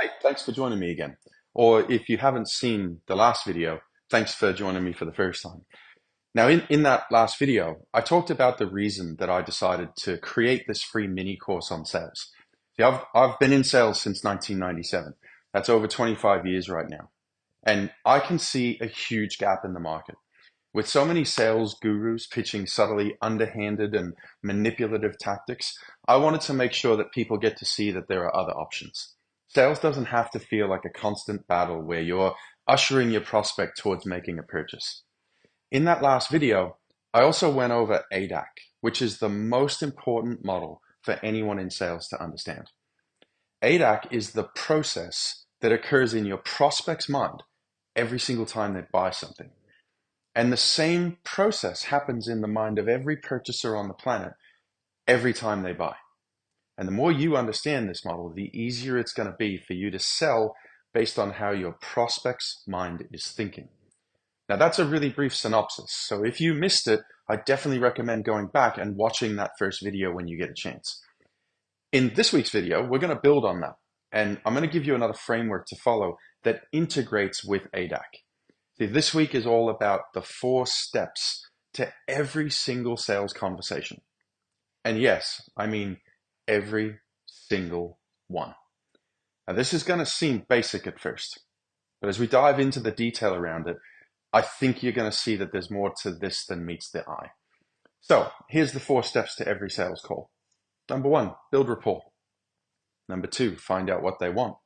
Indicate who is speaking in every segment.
Speaker 1: Hey, thanks for joining me again. Or if you haven't seen the last video, thanks for joining me for the first time. Now, in that last video, I talked about the reason that I decided to create this free mini course on sales. See, I've been in sales since 1997. That's over 25 years right now. And I can see a huge gap in the market. With so many sales gurus pitching subtly underhanded and manipulative tactics, I wanted to make sure that people get to see that there are other options. Sales doesn't have to feel like a constant battle where you're ushering your prospect towards making a purchase. In that last video, I also went over AIDAC, which is the most important model for anyone in sales to understand. AIDAC is the process that occurs in your prospect's mind every single time they buy something. And the same process happens in the mind of every purchaser on the planet every time they buy. And the more you understand this model, the easier it's going to be for you to sell based on how your prospect's mind is thinking. Now, that's a really brief synopsis. So if you missed it, I definitely recommend going back and watching that first video when you get a chance. In this week's video, we're going to build on that. And I'm going to give you another framework to follow that integrates with AIDAC. See, this week is all about the 4 steps to every single sales conversation. And yes, I mean every single one. Now, this is going to seem basic at first, but as we dive into the detail around it, I think you're going to see that there's more to this than meets the eye. So here's the 4 steps to every sales call. Number 1, build rapport. Number 2, find out what they want.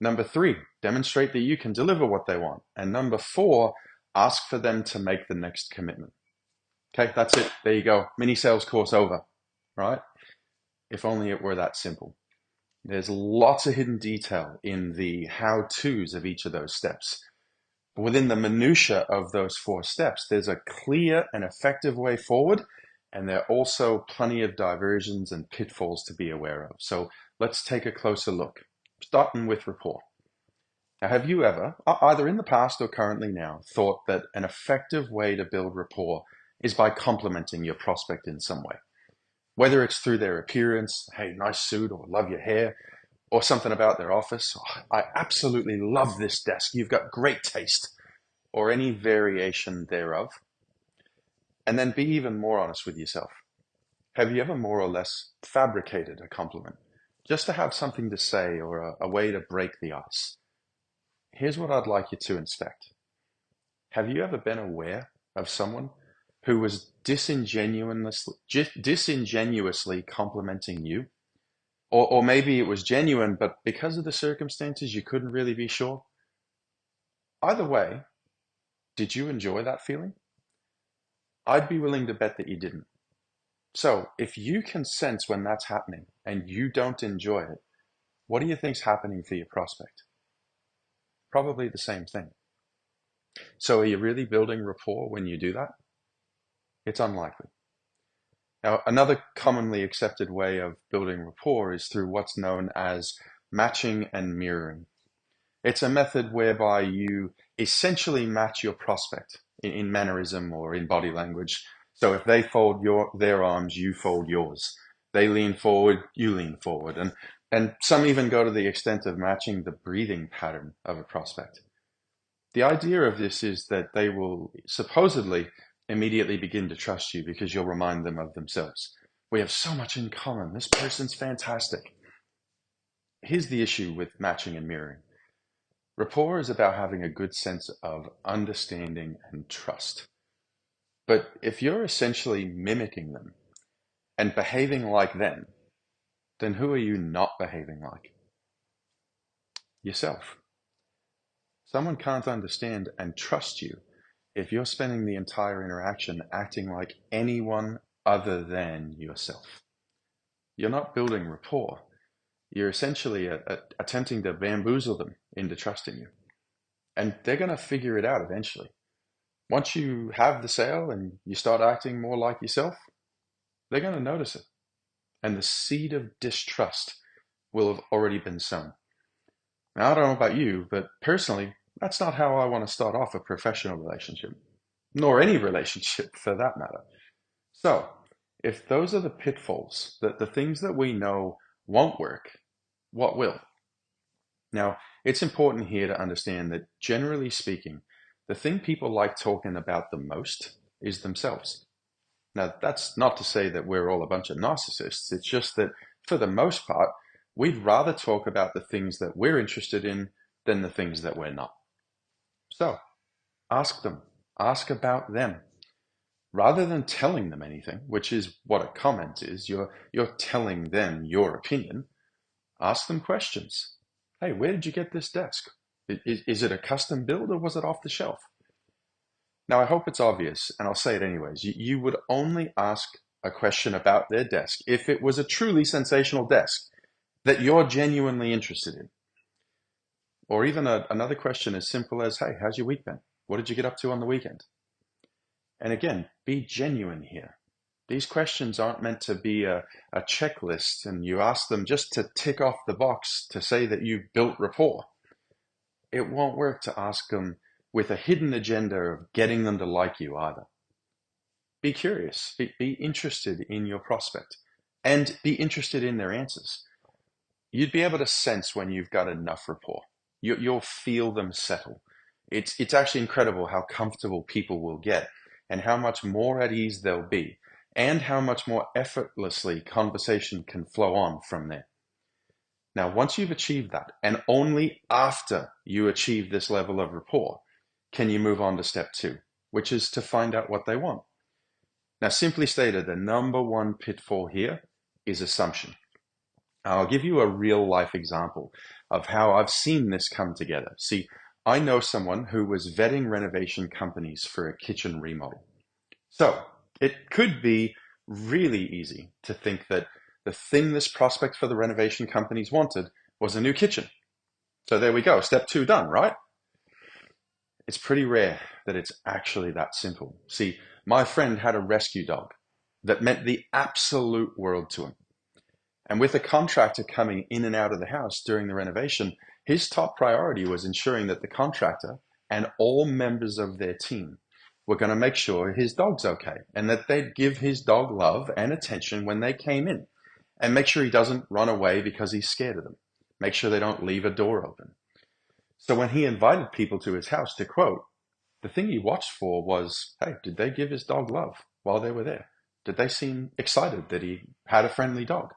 Speaker 1: Number 3, demonstrate that you can deliver what they want. And number 4, ask for them to make the next commitment. Okay, that's it. There you go. Mini sales course over, right? If only it were that simple. There's lots of hidden detail in the how-tos of each of those steps. But within the minutia of those 4 steps, there's a clear and effective way forward, and there are also plenty of diversions and pitfalls to be aware of. So let's take a closer look, starting with rapport. Now, have you ever, either in the past or currently now, thought that an effective way to build rapport is by complimenting your prospect in some way? Whether it's through their appearance, hey, nice suit, or love your hair, or something about their office, oh, I absolutely love this desk, you've got great taste, or any variation thereof. And then be even more honest with yourself. Have you ever more or less fabricated a compliment just to have something to say or a way to break the ice? Here's what I'd like you to inspect. Have you ever been aware of someone who was disingenuously complimenting you? Or maybe it was genuine, but because of the circumstances, you couldn't really be sure? Either way, did you enjoy that feeling? I'd be willing to bet that you didn't. So if you can sense when that's happening and you don't enjoy it, what do you think's happening for your prospect? Probably the same thing. So are you really building rapport when you do that? It's unlikely. Now, another commonly accepted way of building rapport is through what's known as matching and mirroring. It's a method whereby you essentially match your prospect in mannerism or in body language. So if they fold their arms, you fold yours. They lean forward, you lean forward. And some even go to the extent of matching the breathing pattern of a prospect. The idea of this is that they will supposedly immediately begin to trust you because you'll remind them of themselves. We have so much in common. This person's fantastic. Here's the issue with matching and mirroring. Rapport is about having a good sense of understanding and trust. But if you're essentially mimicking them and behaving like them, then who are you not behaving like? Yourself. Someone can't understand and trust you if you're spending the entire interaction acting like anyone other than yourself. You're not building rapport. You're essentially attempting to bamboozle them into trusting you. And they're going to figure it out eventually. Once you have the sale and you start acting more like yourself, they're going to notice it. And the seed of distrust will have already been sown. Now, I don't know about you, but personally, that's not how I want to start off a professional relationship, nor any relationship for that matter. So, if those are the pitfalls, that the things that we know won't work, what will? Now, it's important here to understand that generally speaking, the thing people like talking about the most is themselves. Now, that's not to say that we're all a bunch of narcissists. It's just that for the most part, we'd rather talk about the things that we're interested in than the things that we're not. So ask them, ask about them. Rather than telling them anything, which is what a comment is, you're telling them your opinion, ask them questions. Hey, where did you get this desk? Is it a custom build or was it off the shelf? Now, I hope it's obvious, and I'll say it anyways. You would only ask a question about their desk if it was a truly sensational desk that you're genuinely interested in. Or even another question as simple as, hey, how's your week been? What did you get up to on the weekend? And again, be genuine here. These questions aren't meant to be a checklist and you ask them just to tick off the box to say that you've built rapport. It won't work to ask them with a hidden agenda of getting them to like you either. Be curious, be interested in your prospect, and be interested in their answers. You'd be able to sense when you've got enough rapport. You'll feel them settle. It's actually incredible how comfortable people will get and how much more at ease they'll be and how much more effortlessly conversation can flow on from there. Now, once you've achieved that, and only after you achieve this level of rapport, can you move on to step 2, which is to find out what they want. Now, simply stated, the number one pitfall here is assumption. I'll give you a real life example of how I've seen this come together. See, I know someone who was vetting renovation companies for a kitchen remodel. So it could be really easy to think that the thing this prospect for the renovation companies wanted was a new kitchen. So there we go, step 2 done, right? It's pretty rare that it's actually that simple. See, my friend had a rescue dog that meant the absolute world to him. And with a contractor coming in and out of the house during the renovation, his top priority was ensuring that the contractor and all members of their team were going to make sure his dog's okay and that they'd give his dog love and attention when they came in and make sure he doesn't run away because he's scared of them. Make sure they don't leave a door open. So when he invited people to his house to quote, the thing he watched for was, hey, did they give his dog love while they were there? Did they seem excited that he had a friendly dog?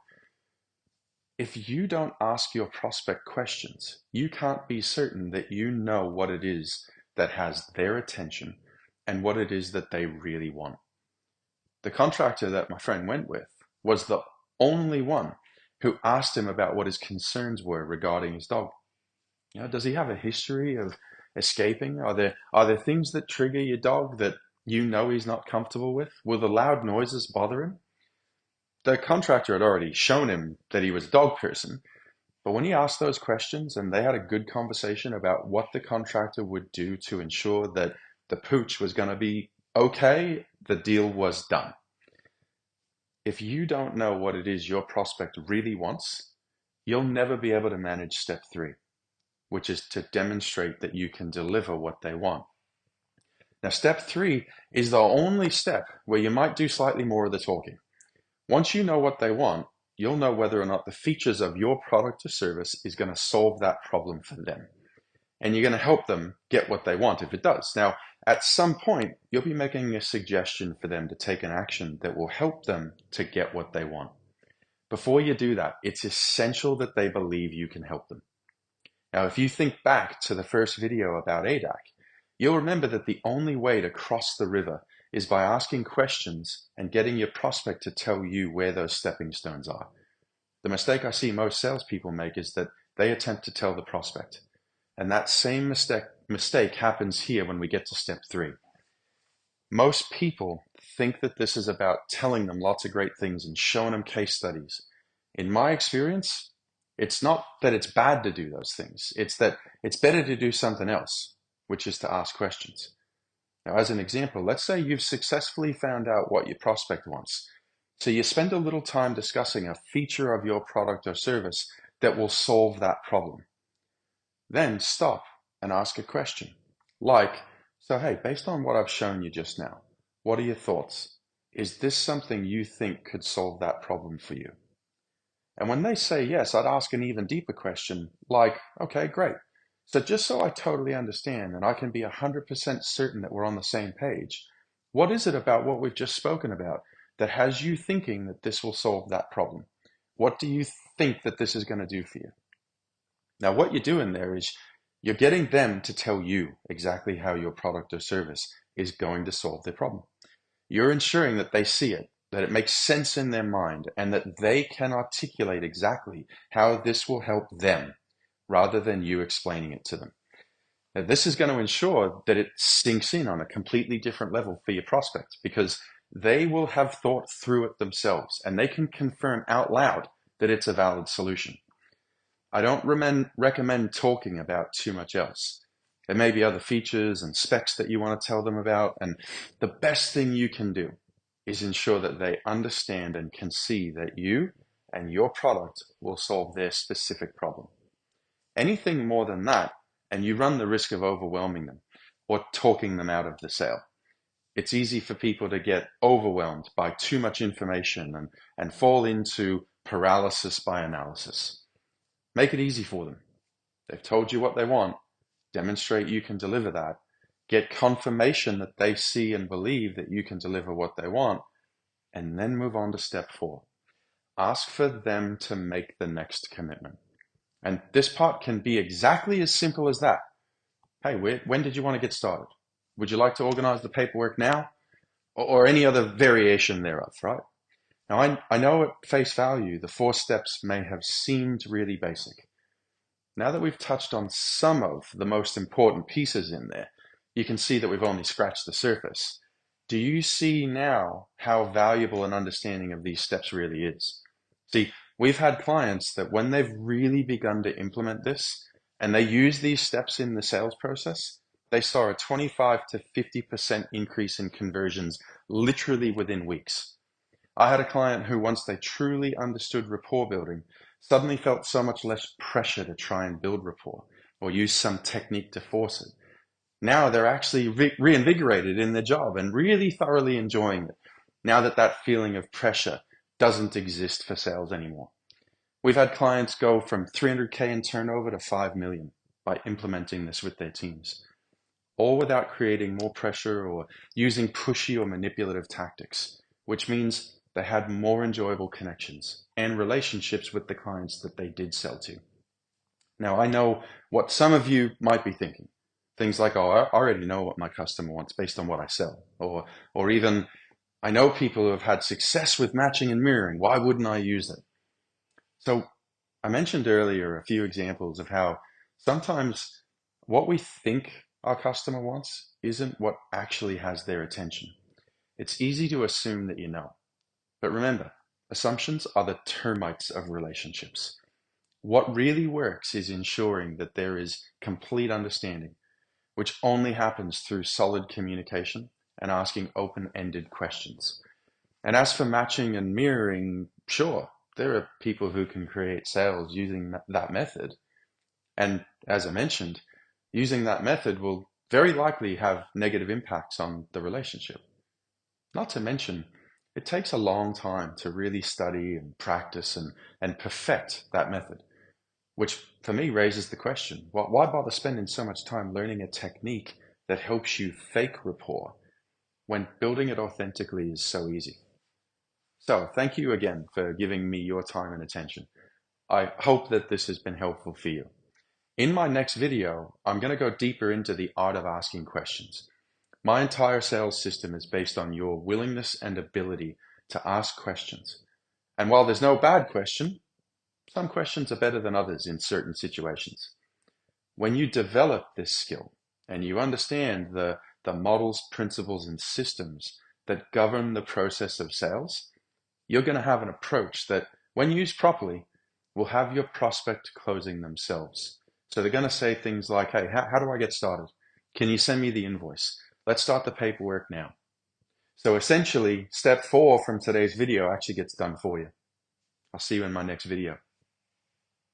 Speaker 1: If you don't ask your prospect questions, you can't be certain that you know what it is that has their attention and what it is that they really want. The contractor that my friend went with was the only one who asked him about what his concerns were regarding his dog. Does he have a history of escaping? Are there things that trigger your dog that you know he's not comfortable with? Will the loud noises bother him? The contractor had already shown him that he was a dog person, but when he asked those questions and they had a good conversation about what the contractor would do to ensure that the pooch was going to be okay, the deal was done. If you don't know what it is your prospect really wants, you'll never be able to manage step 3, which is to demonstrate that you can deliver what they want. Now, step 3 is the only step where you might do slightly more of the talking. Once you know what they want, you'll know whether or not the features of your product or service is going to solve that problem for them. And you're going to help them get what they want if it does. Now, at some point, you'll be making a suggestion for them to take an action that will help them to get what they want. Before you do that, it's essential that they believe you can help them. Now, if you think back to the first video about AIDAC, you'll remember that the only way to cross the river is by asking questions and getting your prospect to tell you where those stepping stones are. The mistake I see most salespeople make is that they attempt to tell the prospect. And that same mistake happens here when we get to step 3. Most people think that this is about telling them lots of great things and showing them case studies. In my experience, it's not that it's bad to do those things. It's that it's better to do something else, which is to ask questions. Now, as an example, let's say you've successfully found out what your prospect wants. So you spend a little time discussing a feature of your product or service that will solve that problem. Then stop and ask a question like, so hey, based on what I've shown you just now, what are your thoughts? Is this something you think could solve that problem for you? And when they say yes, I'd ask an even deeper question like, okay, great. So just so I totally understand and I can be 100% certain that we're on the same page, what is it about what we've just spoken about that has you thinking that this will solve that problem? What do you think that this is going to do for you? Now, what you're doing there is you're getting them to tell you exactly how your product or service is going to solve their problem. You're ensuring that they see it, that it makes sense in their mind, and that they can articulate exactly how this will help them rather than you explaining it to them. Now, this is going to ensure that it sinks in on a completely different level for your prospect because they will have thought through it themselves and they can confirm out loud that it's a valid solution. I don't recommend talking about too much else. There may be other features and specs that you want to tell them about, and the best thing you can do is ensure that they understand and can see that you and your product will solve their specific problem. Anything more than that, and you run the risk of overwhelming them or talking them out of the sale. It's easy for people to get overwhelmed by too much information and fall into paralysis by analysis. Make it easy for them. They've told you what they want. Demonstrate you can deliver that. Get confirmation that they see and believe that you can deliver what they want, and then move on to step 4. Ask for them to make the next commitment. And this part can be exactly as simple as that. Hey, when did you want to get started? Would you like to organize the paperwork now? Or any other variation thereof, right? Now, I know at face value, the 4 steps may have seemed really basic. Now that we've touched on some of the most important pieces in there, you can see that we've only scratched the surface. Do you see now how valuable an understanding of these steps really is? See, we've had clients that when they've really begun to implement this and they use these steps in the sales process, they saw a 25 to 50% increase in conversions literally within weeks. I had a client who, once they truly understood rapport building, suddenly felt so much less pressure to try and build rapport or use some technique to force it. Now they're actually reinvigorated in their job and really thoroughly enjoying it, now that that feeling of pressure doesn't exist for sales anymore. We've had clients go from 300K in turnover to 5 million by implementing this with their teams, all without creating more pressure or using pushy or manipulative tactics, which means they had more enjoyable connections and relationships with the clients that they did sell to. Now, I know what some of you might be thinking. Things like, oh, I already know what my customer wants based on what I sell. Or even, I know people who have had success with matching and mirroring. Why wouldn't I use it? So I mentioned earlier a few examples of how sometimes what we think our customer wants isn't what actually has their attention. It's easy to assume that you know. But remember, assumptions are the termites of relationships. What really works is ensuring that there is complete understanding, which only happens through solid communication and asking open-ended questions. And as for matching and mirroring, sure, there are people who can create sales using that method. And as I mentioned, using that method will very likely have negative impacts on the relationship. Not to mention, it takes a long time to really study and practice and perfect that method, which for me raises the question, why bother spending so much time learning a technique that helps you fake rapport when building it authentically is so easy? So thank you again for giving me your time and attention. I hope that this has been helpful for you. In my next video, I'm going to go deeper into the art of asking questions. My entire sales system is based on your willingness and ability to ask questions. And while there's no bad question, some questions are better than others in certain situations. When you develop this skill and you understand the models, principles, and systems that govern the process of sales, you're going to have an approach that, when used properly, will have your prospect closing themselves. So they're going to say things like, hey, how do I get started? Can you send me the invoice? Let's start the paperwork now. So essentially, step 4 from today's video actually gets done for you. I'll see you in my next video.